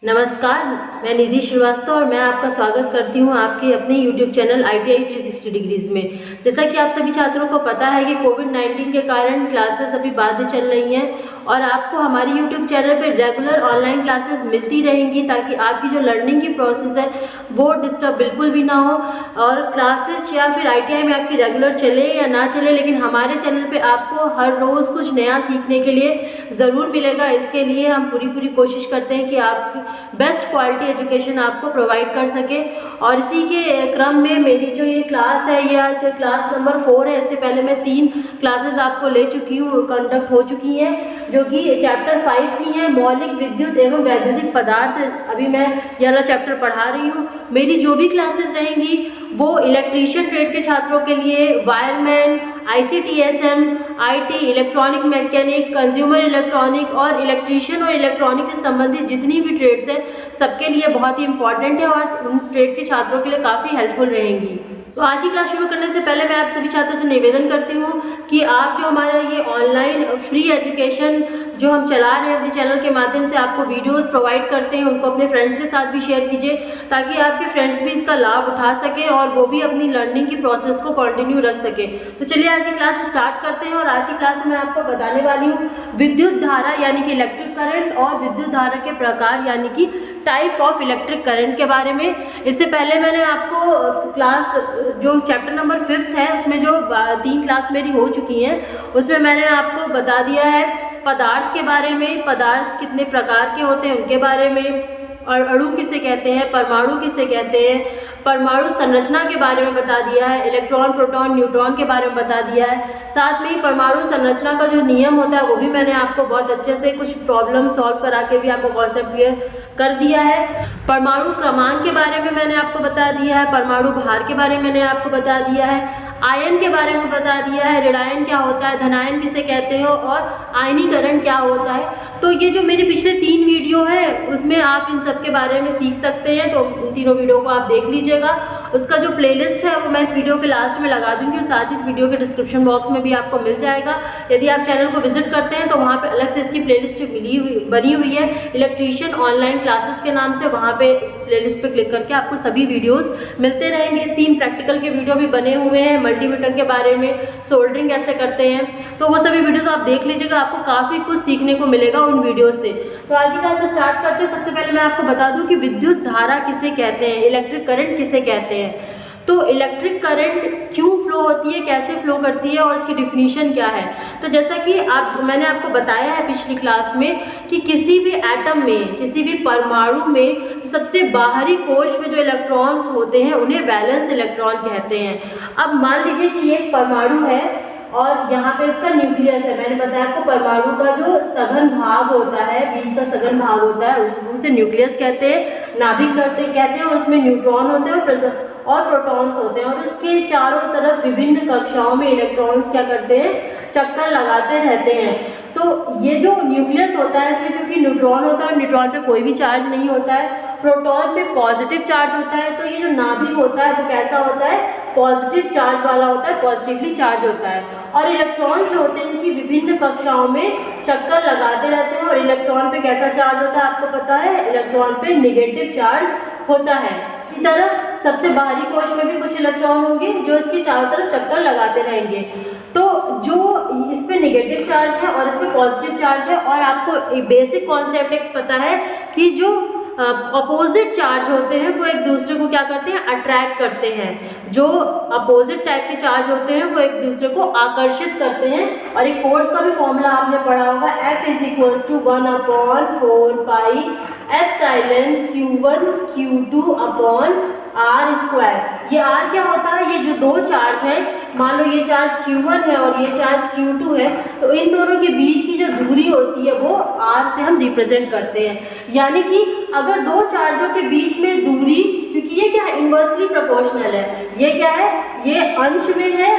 नमस्कार, मैं निधि श्रीवास्तव और मैं आपका स्वागत करती हूं आपके अपने YouTube चैनल ITI 360 डिग्रीज में। जैसा कि आप सभी छात्रों को पता है कि कोविड-19 के कारण क्लासेस अभी बाधित चल रही हैं और आपको हमारी YouTube चैनल पर रेगुलर ऑनलाइन क्लासेस मिलती रहेंगी ताकि आपकी जो लर्निंग की प्रोसेस है वो डिस्टर्ब बिल्कुल भी ना हो। और क्लासेस या फिर ITI में आपकी रेगुलर चले या ना चले, लेकिन हमारे चैनल पर आपको हर रोज़ कुछ नया सीखने के लिए ज़रूर मिलेगा। इसके लिए हम पूरी कोशिश करते हैं कि आप बेस्ट क्वालिटी एजुकेशन आपको प्रोवाइड कर सके। और इसी के क्रम में मेरी जो ये क्लास है, ये आज क्लास नंबर 4 है। इससे पहले मैं 3 क्लासेस आपको ले चुकी हूँ, कंडक्ट हो चुकी हैं, जो कि चैप्टर 5 की हैं, मौलिक विद्युत एवं वैद्युतिक पदार्थ। अभी मैं ये वाला चैप्टर पढ़ा रही हूँ। मेरी जो भी क्लासेस रहेंगी वो इलेक्ट्रीशियन ट्रेड के छात्रों के लिए, wireman, ICTSM, IT, electronic mechanic, consumer electronic और इलेक्ट्रीशियन और इलेक्ट्रॉनिक से संबंधित जितनी भी ट्रेड्स हैं सबके लिए बहुत ही इंपॉर्टेंट है और उन ट्रेड के छात्रों के लिए काफ़ी हेल्पफुल रहेंगी। तो आज की क्लास शुरू करने से पहले मैं आप सभी छात्रों से निवेदन करती हूँ कि आप जो हमारा ये ऑनलाइन फ्री एजुकेशन जो हम चला रहे हैं अपने चैनल के माध्यम से आपको वीडियोस प्रोवाइड करते हैं, उनको अपने फ्रेंड्स के साथ भी शेयर कीजिए ताकि आपके फ्रेंड्स भी इसका लाभ उठा सकें और वो भी अपनी लर्निंग की प्रोसेस को कंटिन्यू रख सके। तो चलिए आज की क्लास स्टार्ट करते हैं। और आज की क्लास में आपको बताने वाली हूँ विद्युत धारा यानी कि इलेक्ट्रिक करंट और विद्युत धारा के प्रकार यानी कि टाइप ऑफ इलेक्ट्रिक करंट के बारे में। इससे पहले मैंने आपको क्लास जो चैप्टर नंबर 5 है उसमें जो 3 क्लास मेरी हो चुकी हैं उसमें मैंने आपको बता दिया है पदार्थ के बारे में, पदार्थ कितने प्रकार के होते हैं उनके बारे में, और अणु किसे कहते हैं, परमाणु किसे कहते हैं, परमाणु संरचना के बारे में बता दिया है, इलेक्ट्रॉन, प्रोटॉन, न्यूट्रॉन के बारे में बता दिया है। साथ में ही परमाणु संरचना का जो नियम होता है वो भी मैंने आपको बहुत अच्छे से कुछ प्रॉब्लम सॉल्व करा के भी आपको कॉन्सेप्ट क्लियर कर दिया है। परमाणु क्रमांक के बारे में मैंने आपको बता दिया है, परमाणु भार के बारे में मैंने आपको बता दिया है, आयन के बारे में बता दिया है, ऋणायन क्या होता है, धनायन किसे कहते हो और आयनीकरण क्या होता है। तो ये जो मेरे पिछले 3 वीडियो है उसमें आप इन सब के बारे में सीख सकते हैं, तो उन तीनों वीडियो को आप देख लीजिएगा। उसका जो प्लेलिस्ट है वो मैं इस वीडियो के लास्ट में लगा दूंगी और साथ ही इस वीडियो के डिस्क्रिप्शन बॉक्स में भी आपको मिल जाएगा। यदि आप चैनल को विजिट करते हैं तो वहाँ पे अलग से इसकी प्लेलिस्ट बनी हुई है इलेक्ट्रीशियन ऑनलाइन क्लासेस के नाम से। वहाँ पे उस प्लेलिस्ट पे क्लिक करके आपको सभी वीडियोस मिलते रहेंगे। 3 प्रैक्टिकल के वीडियो भी बने हुए हैं, मल्टीमीटर के बारे में, सोल्डरिंग कैसे करते हैं, तो वो सभी वीडियोस आप देख लीजिएगा, आपको काफ़ी कुछ सीखने को मिलेगा उन वीडियो से। तो आज की क्लास स्टार्ट करते हैं। सबसे पहले मैं आपको बता दूं कि विद्युत धारा किसे कहते हैं, इलेक्ट्रिक करंट किसे कहते हैं। तो इलेक्ट्रिक करंट क्यों फ्लो होती है, कैसे फ्लो करती है और इसकी डिफिनीशन क्या है। तो जैसा कि मैंने आपको बताया है पिछली क्लास में कि किसी भी एटम में, किसी भी परमाणु में जो सबसे बाहरी कोश में जो इलेक्ट्रॉन्स होते हैं उन्हें वैलेंस इलेक्ट्रॉन कहते हैं। अब मान लीजिए कि ये एक परमाणु है और यहाँ पे इसका न्यूक्लियस है। मैंने बताया आपको परमाणु का जो सघन भाग होता है, बीच का सघन भाग होता है उसे न्यूक्लियस कहते हैं, नाभिक कहते हैं, और उसमें न्यूट्रॉन होते हैं और प्रोटॉन्स होते हैं और इसके चारों तरफ विभिन्न कक्षाओं में इलेक्ट्रॉन्स क्या करते हैं, चक्कर लगाते रहते हैं। तो ये जो न्यूक्लियस होता है इसमें क्योंकि न्यूट्रॉन होता है, न्यूट्रॉन पे कोई भी चार्ज नहीं होता है, प्रोटॉन पे पॉजिटिव चार्ज होता है। तो ये जो नाभिक होता है वो कैसा होता है, पॉजिटिव चार्ज वाला होता है, पॉजिटिवली चार्ज होता है। और इलेक्ट्रॉन्स जो होते हैं इनकी विभिन्न कक्षाओं में चक्कर लगाते रहते हैं। और इलेक्ट्रॉन पे कैसा चार्ज होता है आपको पता है, इलेक्ट्रॉन पे नेगेटिव चार्ज होता है। इसी तरह सबसे बाहरी कोश में भी कुछ इलेक्ट्रॉन होंगे जो इसके चारों तरफ चक्कर लगाते रहेंगे। तो जो इस पे नेगेटिव चार्ज है और इस पे पॉजिटिव चार्ज है, और आपको बेसिक कॉन्सेप्ट एक पता है कि जो अपोजिट चार्ज होते हैं वो एक दूसरे को क्या करते हैं, अट्रैक्ट करते हैं। जो अपोजिट टाइप के चार्ज होते हैं वो एक दूसरे को आकर्षित करते हैं। और एक फोर्स का भी फॉर्मूला आपने पढ़ा होगा, F = 1/4 epsilon Q1 Q2 R²। ये R क्या होता है, ये जो दो चार्ज है, मान लो ये चार्ज Q1 है और ये चार्ज Q2 है, तो इन दोनों के बीच की जो दूरी होती है वो R से हम रिप्रेजेंट करते हैं। यानी कि अगर दो चार्जों के बीच में दूरी, क्योंकि ये क्या है, इन्वर्सली प्रोपोर्शनल है, ये क्या है, ये अंश में है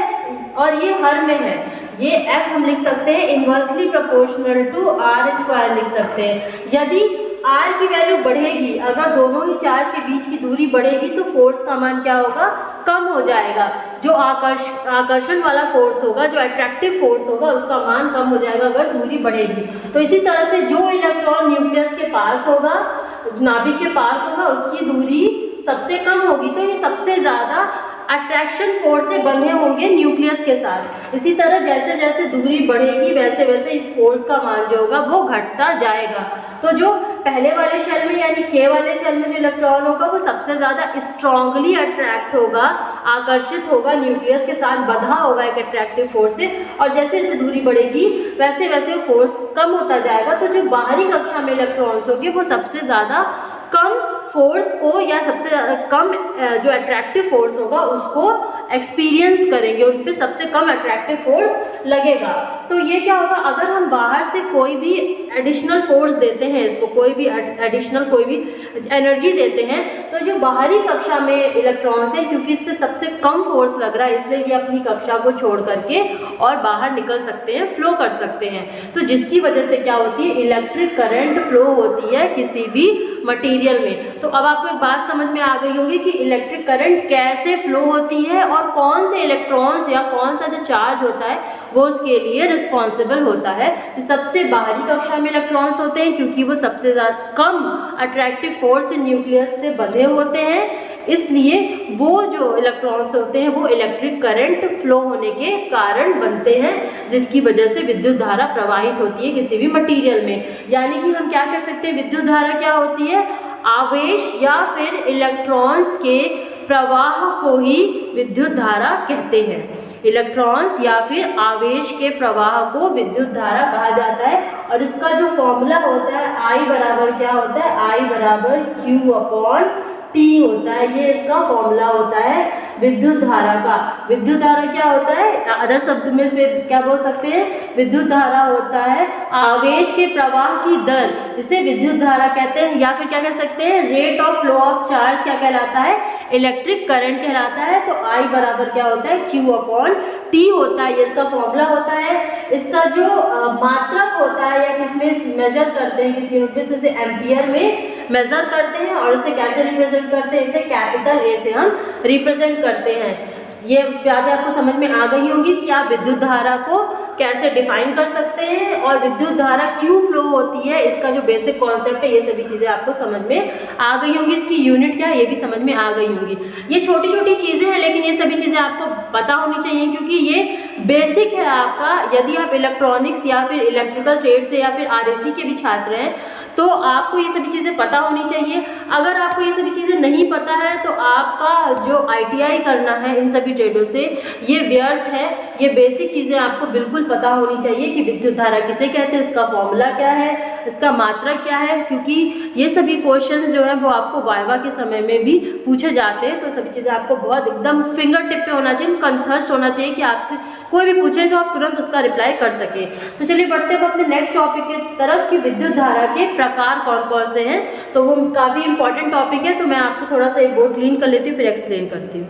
और ये हर में है, ये F हम लिख सकते हैं इन्वर्सली प्रोपोर्शनल टू R² लिख सकते हैं। यदि R की वैल्यू बढ़ेगी, अगर दोनों ही चार्ज के बीच की दूरी बढ़ेगी तो फोर्स का मान क्या होगा, कम हो जाएगा। जो आकर्षण वाला फोर्स होगा, जो अट्रैक्टिव फोर्स होगा, उसका मान कम हो जाएगा अगर दूरी बढ़ेगी। तो इसी तरह से जो इलेक्ट्रॉन न्यूक्लियस के पास होगा नाभिक के पास होगा उसकी दूरी सबसे कम होगी, तो ये सबसे ज़्यादा अट्रैक्शन फोर्स से बंधे होंगे न्यूक्लियस के साथ। इसी तरह जैसे जैसे दूरी बढ़ेगी वैसे वैसे इस फोर्स का मान जो होगा वो घटता जाएगा। तो जो पहले वाले शेल में यानी के वाले शेल में जो इलेक्ट्रॉन होगा वो सबसे ज़्यादा स्ट्रांगली अट्रैक्ट होगा, आकर्षित होगा, न्यूक्लियस के साथ बंधा होगा एक अट्रैक्टिव फोर्स से, और जैसे जैसे दूरी बढ़ेगी वैसे वैसे फोर्स कम होता जाएगा। तो जो बाहरी कक्षा में इलेक्ट्रॉन्स होंगे वो सबसे ज़्यादा कम फोर्स को या सबसे कम जो अट्रैक्टिव फोर्स होगा उसको एक्सपीरियंस करेंगे, उन पे सबसे कम अट्रैक्टिव फोर्स लगेगा। तो ये क्या होगा, अगर हम बाहर से कोई भी एडिशनल फोर्स देते हैं, इसको कोई भी एडिशनल कोई भी एनर्जी देते हैं, तो जो बाहरी कक्षा में इलेक्ट्रॉन्स हैं क्योंकि इस पर सबसे कम फोर्स लग रहा है इसलिए ये अपनी कक्षा को छोड़ करके और बाहर निकल सकते हैं, फ्लो कर सकते हैं। तो जिसकी वजह से क्या होती है, इलेक्ट्रिक करंट फ्लो होती है किसी भी मटेरियल में। तो अब आपको एक बात समझ में आ गई होगी कि इलेक्ट्रिक करंट कैसे फ्लो होती है और कौन से इलेक्ट्रॉन्स या कौन सा जो चार्ज होता है वो उसके लिए रिस्पॉन्सिबल होता है। तो सबसे बाहरी कक्षा में इलेक्ट्रॉन्स होते हैं क्योंकि वो सबसे ज़्यादा कम अट्रैक्टिव फोर्स न्यूक्लियस से बंधे होते हैं, इसलिए वो जो इलेक्ट्रॉन्स होते हैं वो इलेक्ट्रिक करंट फ्लो होने के कारण बनते हैं, जिसकी वजह से विद्युत धारा प्रवाहित होती है किसी भी मटेरियल में। यानी कि हम क्या कह सकते हैं, विद्युत धारा क्या होती है, आवेश या फिर इलेक्ट्रॉन्स के प्रवाह को ही विद्युत धारा कहते हैं। इलेक्ट्रॉन्स या फिर आवेश के प्रवाह को विद्युत धारा कहा जाता है। और इसका जो फॉर्मूला होता है I बराबर क्या होता है, I बराबर Q/T होता है। ये इसका फॉर्मूला होता है विद्युत धारा का। विद्युत धारा क्या होता है, अदर शब्द में इसमें क्या बोल सकते हैं, विद्युत धारा होता है आवेश के प्रवाह की दर, इसे विद्युत धारा कहते हैं। या फिर क्या कह सकते हैं, rate of flow of charge क्या कहलाता है, इलेक्ट्रिक करंट कहलाता है। तो I बराबर क्या होता है, Q/T होता है, ये इसका फॉर्मूला होता है। इसका जो मात्रक होता है या किसमें मेजर करते हैं, किसी यूनिट में, जैसे एम्पियर में मेजर करते हैं, और इसे कैसे रिप्रेजेंट करते हैं, इसे कैपिटल A से हम रिप्रेजेंट करते हैं। ये बातें आपको समझ में आ गई होंगी कि आप विद्युत धारा को कैसे डिफाइन कर सकते हैं और विद्युत धारा क्यों फ्लो होती है, इसका जो बेसिक कॉन्सेप्ट है, ये सभी चीज़ें आपको समझ में आ गई होंगी। इसकी यूनिट क्या है ये भी समझ में आ गई होंगी। ये छोटी छोटी चीज़ें हैं लेकिन ये सभी चीज़ें आपको पता होनी चाहिए क्योंकि ये बेसिक है आपका। यदि आप इलेक्ट्रॉनिक्स या फिर इलेक्ट्रिकल ट्रेड से या फिर RAC के भी छात्र हैं तो आपको ये सभी चीज़ें पता होनी चाहिए। अगर आपको ये सभी चीज़ें नहीं पता है तो आपका जो ITI करना है इन सभी ट्रेडों से ये व्यर्थ है। ये बेसिक चीज़ें आपको बिल्कुल पता होनी चाहिए कि विद्युत धारा किसे कहते हैं, इसका फॉर्मूला क्या है, इसका मात्रक क्या है, क्योंकि ये सभी क्वेश्चंस जो हैं वो आपको वाइवा के समय में भी पूछे जाते हैं। तो सभी चीज़ें आपको बहुत एकदम फिंगर टिप पे होना चाहिए, कंठस्थ होना चाहिए कि आपसे कोई भी पूछे तो आप तुरंत उसका रिप्लाई कर सके। तो चलिए बढ़ते हैं अपने नेक्स्ट टॉपिक की तरफ कि विद्युत धारा के प्रकार कौन कौन से हैं। तो वो काफ़ी इंपॉर्टेंट टॉपिक है, तो मैं आपको थोड़ा सा एक बोर्ड क्लीन कर लेती हूँ फिर एक्सप्लेन करती हूँ।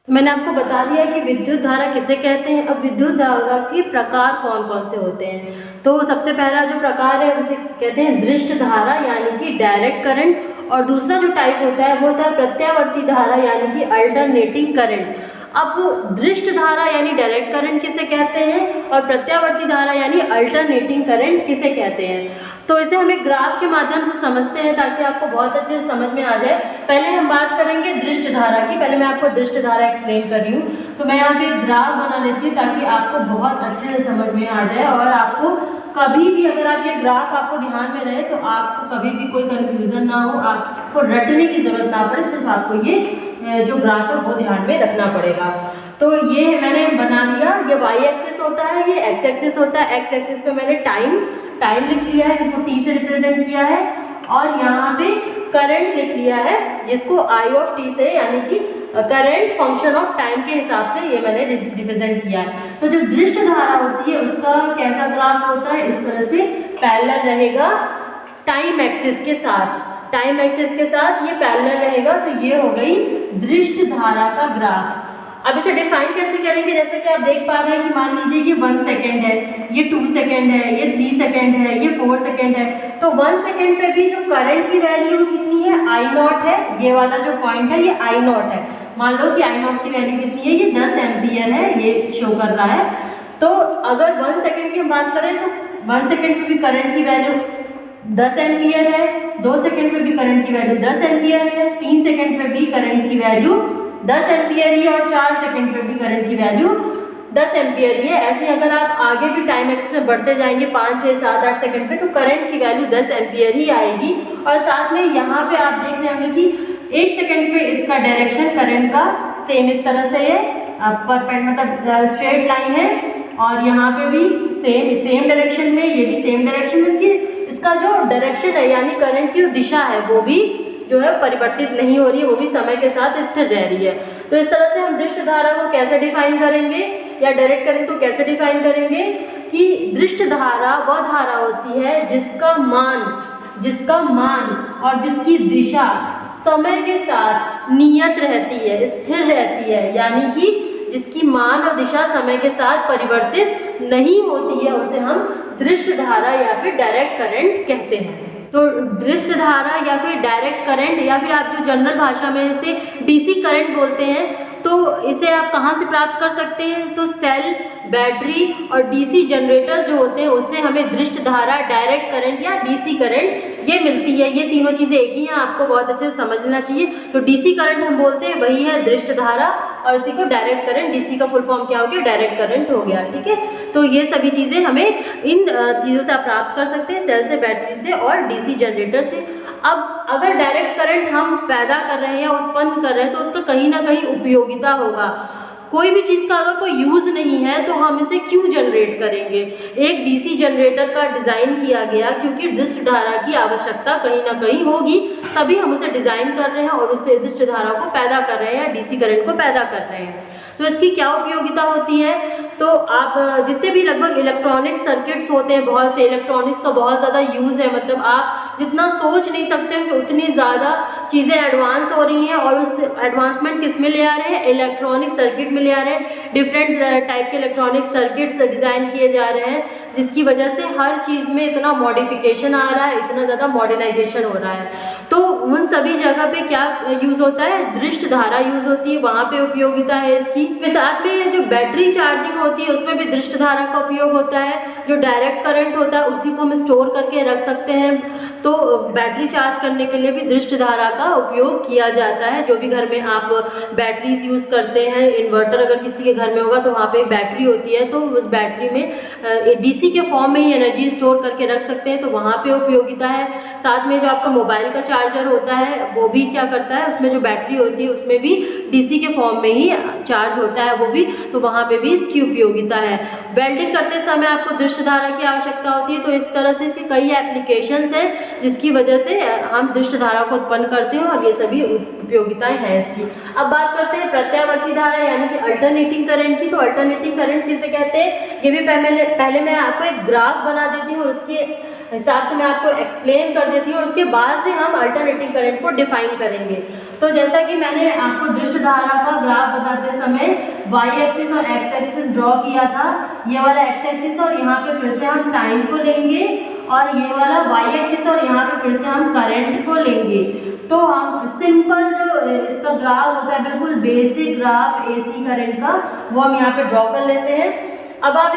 तो मैंने आपको बता दिया कि विद्युत धारा किसे कहते हैं। अब विद्युत धारा के प्रकार कौन कौन से होते हैं, तो सबसे पहला जो प्रकार है उसे कहते हैं दृष्ट धारा यानी कि डायरेक्ट करंट, और दूसरा जो टाइप होता है वो होता है प्रत्यावर्ती धारा यानी कि अल्टरनेटिंग करंट। अब दृष्ट धारा यानी डायरेक्ट करंट किसे कहते हैं और प्रत्यावर्ती धारा यानी अल्टरनेटिंग करंट किसे कहते हैं, तो इसे हम एक ग्राफ के माध्यम से समझते हैं ताकि आपको बहुत अच्छे से समझ में आ जाए। पहले हम बात करेंगे दृष्ट धारा की। पहले मैं आपको दृष्ट धारा एक्सप्लेन कर रही हूँ, तो मैं यहाँ पे एक ग्राफ बना लेती हूँ ताकि आपको बहुत अच्छे से समझ में आ जाए और आपको कभी भी अगर आप ये ग्राफ आपको ध्यान में रहे तो आपको कभी भी कोई कन्फ्यूज़न ना हो, आपको रटने की ज़रूरत ना पड़े, सिर्फ आपको ये जो ग्राफ है वो ध्यान में रखना पड़ेगा। तो ये मैंने बना लिया, ये y एक्सिस होता है, ये x एक्सिस होता है। x एक्सिस पे मैंने टाइम लिख लिया है जिसको t से रिप्रेजेंट किया है, और यहाँ पे करंट लिख लिया है जिसको I(t) से यानी कि करंट फंक्शन ऑफ टाइम के हिसाब से ये मैंने रिप्रेजेंट किया है। तो जो दृष्ट धारा होती है उसका कैसा ग्राफ होता है, इस तरह से पैरेलल रहेगा टाइम एक्सिस के साथ, टाइम एक्सिस के साथ ये पैरेलल रहेगा। तो ये हो गई दृष्ट धारा का ग्राफ। अब इसे डिफाइन कैसे करेंगे, जैसे कि आप देख पा रहे हैं कि मान लीजिए ये 1 सेकेंड है, ये 2 सेकेंड है, ये 3 सेकेंड है, ये 4 सेकेंड है। तो 1 सेकेंड पे भी जो करंट की वैल्यू कितनी है, I0 है। ये वाला जो पॉइंट है ये I0 है। मान लो कि I0 की वैल्यू कितनी है, ये 10 एम्पियर है, ये शो कर रहा है। तो अगर 1 सेकेंड की हम बात करें तो 1 सेकेंड पे भी करंट की वैल्यू 10 एम्पियर है, 2 सेकंड पे भी करंट की वैल्यू 10 एम्पियर है, 3 सेकंड पे भी करंट की वैल्यू 10 एम्पियर ही है और 4 सेकंड पे भी करंट की वैल्यू 10 एम्पियर ही है। ऐसे अगर आप आगे भी टाइम एक्स में बढ़ते जाएंगे 5, 6, 7, 8 सेकंड पे तो करंट की वैल्यू 10 एम्पियर ही आएगी। और साथ में यहाँ पे आप देख रहे होंगे कि 1 सेकंड पे इसका डायरेक्शन करंट का सेम इस तरह से है, मतलब स्ट्रेट लाइन है, और यहाँ पे भी सेम डायरेक्शन में, ये भी सेम डायरेक्शन में। इसका जो डायरेक्शन है यानी करंट की जो दिशा है वो भी जो है परिवर्तित नहीं हो रही है, वो भी समय के साथ स्थिर रह रही है। तो इस तरह से हम दृष्ट धारा को कैसे डिफाइन करेंगे या डायरेक्ट करंट को कैसे डिफाइन करेंगे कि दृष्ट धारा वह धारा होती है जिसका मान और जिसकी दिशा समय के साथ नियत रहती है, स्थिर रहती है, यानी कि जिसकी मान और दिशा समय के साथ परिवर्तित नहीं होती है, उसे हम दृष्ट धारा या फिर डायरेक्ट करंट कहते हैं। तो दृष्ट धारा या फिर डायरेक्ट करंट या फिर आप जो जनरल भाषा में इसे डीसी करंट बोलते हैं, तो इसे आप कहाँ से प्राप्त कर सकते हैं? तो सेल, बैटरी और डीसी जनरेटर्स जो होते हैं उससे हमें दृष्ट धारा, डायरेक्ट करंट या डीसी करंट ये मिलती है। ये तीनों चीज़ें एक ही हैं, आपको बहुत अच्छे से समझना चाहिए। तो डीसी करंट हम बोलते हैं वही है दृष्ट धारा, और इसी को डायरेक्ट करंट, डीसी का फुल फॉर्म क्या हो गया? डायरेक्ट करंट हो गया। ठीक है, तो ये सभी चीज़ें हमें इन चीज़ों से आप प्राप्त कर सकते हैं, सेल से, बैटरी से और डीसी जनरेटर से। अब अगर डायरेक्ट करंट हम पैदा कर रहे हैं या उत्पन्न कर रहे हैं तो उसका कहीं ना कहीं उपयोगिता होगा। कोई भी चीज़ का अगर कोई यूज़ नहीं है तो हम इसे क्यों जनरेट करेंगे? एक डीसी जनरेटर का डिज़ाइन किया गया क्योंकि दृष्ट धारा की आवश्यकता कहीं ना कहीं होगी, तभी हम उसे डिज़ाइन कर रहे हैं और उससे दृष्ट धारा को पैदा कर रहे हैं या डीसी करंट को पैदा कर रहे हैं। तो इसकी क्या उपयोगिता होती है? तो आप जितने भी लगभग इलेक्ट्रॉनिक सर्किट्स होते हैं, बहुत से इलेक्ट्रॉनिक्स का बहुत ज़्यादा यूज़ है, मतलब आप जितना सोच नहीं सकते हैं कि उतनी ज़्यादा चीज़ें एडवांस हो रही हैं, और उस एडवांसमेंट किस में ले आ रहे हैं? इलेक्ट्रॉनिक सर्किट में ले आ रहे हैं। डिफरेंट टाइप के इलेक्ट्रॉनिक सर्किट्स डिज़ाइन किए जा रहे हैं, जिसकी वजह से हर चीज़ में इतना मॉडिफिकेशन आ रहा है, इतना ज़्यादा मॉडर्नाइजेशन हो रहा है। तो उन सभी जगह पे क्या यूज़ होता है? दृष्ट धारा यूज़ होती है, वहाँ पे उपयोगिता है इसकी। फिर साथ में ये जो बैटरी चार्जिंग होती है उसमें भी दृष्ट धारा का उपयोग होता है। जो डायरेक्ट करंट होता है उसी को हम स्टोर करके रख सकते हैं, तो बैटरी चार्ज करने के लिए भी दृष्ट धारा का उपयोग किया जाता है। जो भी घर में आप बैटरीज यूज़ करते हैं, इन्वर्टर अगर किसी के घर में होगा तो वहाँ पे एक बैटरी होती है, तो उस बैटरी में डीसी के फॉर्म में ही एनर्जी स्टोर करके रख सकते हैं, तो वहाँ पे उपयोगिता है। साथ में जो आपका मोबाइल का चार्जर होता है वो भी क्या करता है, उसमें जो बैटरी होती है उसमें भी डीसी के फॉर्म में ही चार्ज होता है वो भी, तो वहाँ पे भी इसकी उपयोगिता है। वेल्डिंग करते समय आपको दृष्ट धारा की आवश्यकता होती है, तो इस तरह से इसके कई एप्लीकेशंस हैं जिसकी वजह से हम दृष्ट धारा को उत्पन्न करते हैं, और ये सभी उपयोगिताएं हैं इसकी। अब बात करते हैं प्रत्यावर्ती धारा यानी कि अल्टरनेटिंग करंट की। तो अल्टरनेटिंग करंट किसे कहते हैं, ये भी पहले मैं आपको एक ग्राफ बना देती हूँ और उसके हिसाब से मैं आपको एक्सप्लेन कर देती हूँ, उसके बाद से हम अल्टरनेटिंग करंट को डिफाइन करेंगे। तो जैसा कि मैंने आपको दृष्ट धारा का ग्राफ बताते समय वाई एक्सिस और एक्स एक्सिस ड्रॉ किया था, ये वाला एक्स एक्सिस, और यहाँ पे फिर से हम टाइम को लेंगे, और ये वाला वाई एक्सिस, और यहाँ पे फिर से हम करंट को लेंगे। तो हम सिंपल जो इसका ग्राफ होता है, बिल्कुल बेसिक ग्राफ एसी करंट का, वो हम यहाँ पे ड्रॉ कर लेते हैं। अब आप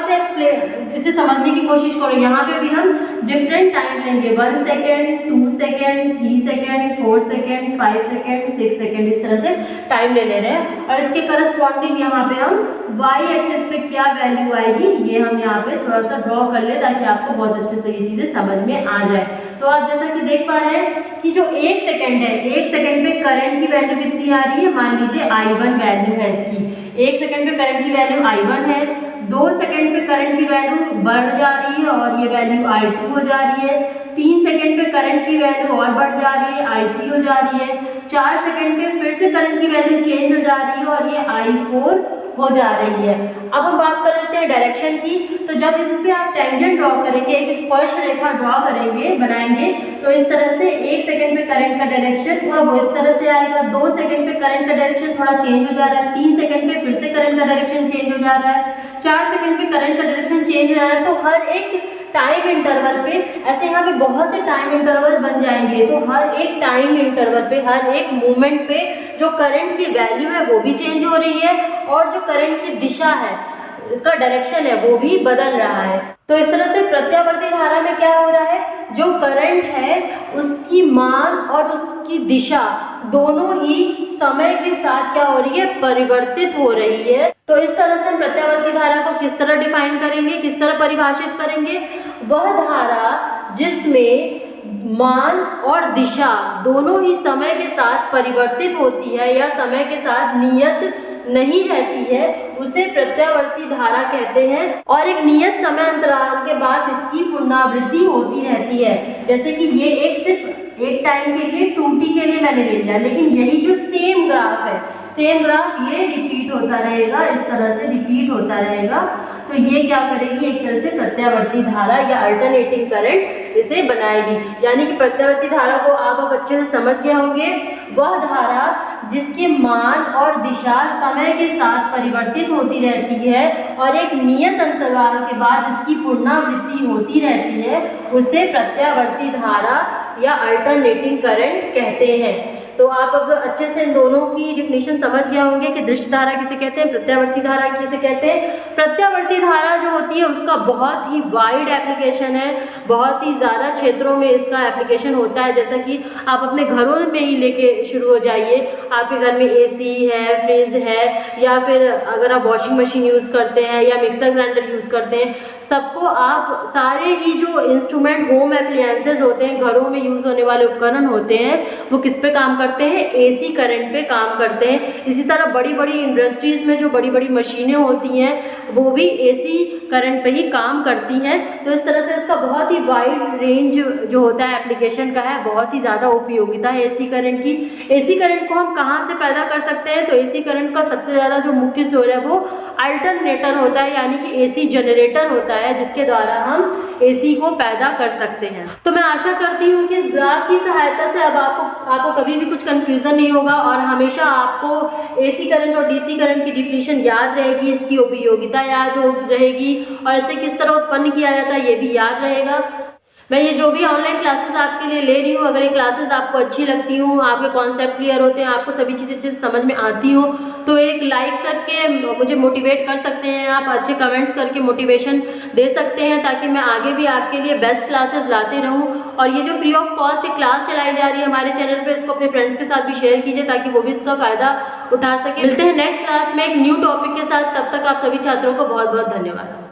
इसे समझने की कोशिश करो। यहाँ पे भी हम डिफरेंट टाइम लेंगे, 1 second, 2 second, 3 second, 4 second, 5 second, 6 second, इस तरह से टाइम ले रहे हैं। और इसके करस्पॉन्डिंग यहाँ पे हम वाई एक्सिस पे क्या वैल्यू आएगी ये हम यहाँ पे थोड़ा सा ड्रॉ कर ले, ताकि आपको बहुत अच्छे से ये चीज़ें समझ में आ जाए। तो आप जैसा कि देख पा रहे हैं कि जो 1 सेकेंड है, 1 सेकेंड पे करंट की वैल्यू कितनी आ रही है, मान लीजिए I1 वैल्यू है इसकी। 1 सेकेंड पे करंट की वैल्यू I1 है, 2 सेकेंड पे करंट की वैल्यू बढ़ जा रही है और ये वैल्यू I2 हो जा रही है। 3 सेकेंड पे करंट की वैल्यू और बढ़ जा रही है, I3 हो जा रही है। 4 सेकेंड पे फिर से करंट की वैल्यू चेंज हो जा रही है और ये I4 हो जा रही है। अब हम बात कर लेते हैं डायरेक्शन की। तो जब इस पे आप टेंजेंट ड्रॉ करेंगे, एक स्पर्श रेखा ड्रॉ करेंगे, बनाएंगे, तो इस तरह से 1 सेकेंड पे करंट का डायरेक्शन वो इस तरह से आएगा। 2 सेकेंड पे करंट का डायरेक्शन थोड़ा चेंज हो जा रहा है, 3 सेकेंड पे फिर से करंट का डायरेक्शन चेंज हो जा रहा है, 4 सेकेंड पे करंट का डायरेक्शन चेंज हो जा रहा है। तो हर एक टाइम इंटरवल पे ऐसे यहाँ पे बहुत से टाइम इंटरवल बन जाएंगे, तो हर एक टाइम इंटरवल पे, हर एक मोमेंट पे जो करंट की वैल्यू है वो भी चेंज हो रही है, और जो करंट की दिशा है इसका डायरेक्शन है वो भी बदल रहा है। तो इस तरह से प्रत्यावर्ती धारा में क्या हो रहा है, जो करंट है उसकी मान और उसकी दिशा दोनों ही समय के साथ क्या हो रही है, परिवर्तित हो रही है। तो इस तरह से हम प्रत्यावर्ती धारा को किस तरह डिफाइन करेंगे, किस तरह परिभाषित करेंगे, वह धारा जिसमें मान और दिशा दोनों ही समय के साथ परिवर्तित होती है या समय के साथ नियत नहीं रहती है, उसे प्रत्यावर्ती धारा कहते हैं। और एक नियत समय अंतराल के बाद इसकी पुनरावृत्ति होती रहती है। जैसे कि ये एक सिर्फ एक टाइम के लिए 2t के लिए मैंने ले लिया, लेकिन यही जो सेम ग्राफ है, सेम ग्राफ ये रिपीट होता रहेगा, इस तरह से रिपीट होता रहेगा। तो ये क्या करेगी, एक तरह से प्रत्यावर्ती धारा या अल्टरनेटिंग करंट इसे बनाएगी। यानी कि प्रत्यावर्ती धारा को आप अब अच्छे से समझ गए होंगे, वह धारा जिसके मान और दिशा समय के साथ परिवर्तित होती रहती है और एक नियत अंतराल के बाद इसकी पुनरावृत्ति होती रहती है, उसे प्रत्यावर्ती धारा या अल्टरनेटिंग करंट कहते हैं। तो आप अब अच्छे से इन दोनों की डिफिनेशन समझ गए होंगे कि दृश्य धारा किसे कहते हैं, प्रत्यावर्ती धारा किसे कहते हैं। प्रत्यावर्ती धारा जो होती है उसका बहुत ही वाइड एप्लीकेशन है, बहुत ही ज़्यादा क्षेत्रों में इसका एप्लीकेशन होता है। जैसा कि आप अपने घरों में ही लेके शुरू हो जाइए, आपके घर में AC है, फ्रिज है, या फिर अगर आप वॉशिंग मशीन यूज़ करते हैं या मिक्सर ग्राइंडर यूज़ करते हैं, सबको आप सारे ही जो इंस्ट्रूमेंट होम एप्लायंसेस होते हैं, घरों में यूज़ होने वाले उपकरण होते हैं, वो किस पे काम करते हैं, AC करंट पे काम करते हैं। इसी तरह बड़ी बड़ी इंडस्ट्रीज़ में जो बड़ी बड़ी मशीनें होती हैं वो भी AC करंट पे ही काम करती हैं। तो इस तरह से इसका बहुत ही वाइड रेंज जो होता है एप्लीकेशन का है, बहुत ही ज़्यादा उपयोगिता है AC करंट की। AC करंट को हम कहाँ से पैदा कर सकते हैं, तो AC करंट का सबसे ज़्यादा जो मुख्य सोर्स है वो अल्टरनेटर होता है, यानी कि AC जनरेटर होता है, जिसके द्वारा हम AC को पैदा कर सकते हैं। तो मैं आशा करती हूँ कि इस ग्राफ की सहायता से अब आपको कभी भी कुछ कन्फ्यूज़न नहीं होगा और हमेशा आपको AC करंट और DC करंट की डिफिनीशन याद रहेगी, इसकी उपयोगिता याद रहेगी और इसे किस तरह उत्पन्न किया जाता है ये भी याद रहेगा। मैं ये जो भी ऑनलाइन क्लासेस आपके लिए ले रही हूँ, अगर ये क्लासेस आपको अच्छी लगती हूँ, आपके कॉन्सेप्ट क्लियर होते हैं, आपको सभी चीज़ें अच्छे से समझ में आती हो, तो एक लाइक करके मुझे मोटिवेट कर सकते हैं, आप अच्छे कमेंट्स करके मोटिवेशन दे सकते हैं, ताकि मैं आगे भी आपके लिए बेस्ट क्लासेस लाते रहूँ। और ये जो फ्री ऑफ कॉस्ट एक क्लास चलाई जा रही है हमारे चैनल पर, इसको अपने फ्रेंड्स के साथ भी शेयर कीजिए ताकि वो भी इसका फ़ायदा उठा सके। मिलते हैं नेक्स्ट क्लास में एक न्यू टॉपिक के साथ, तब तक आप सभी छात्रों को बहुत बहुत धन्यवाद।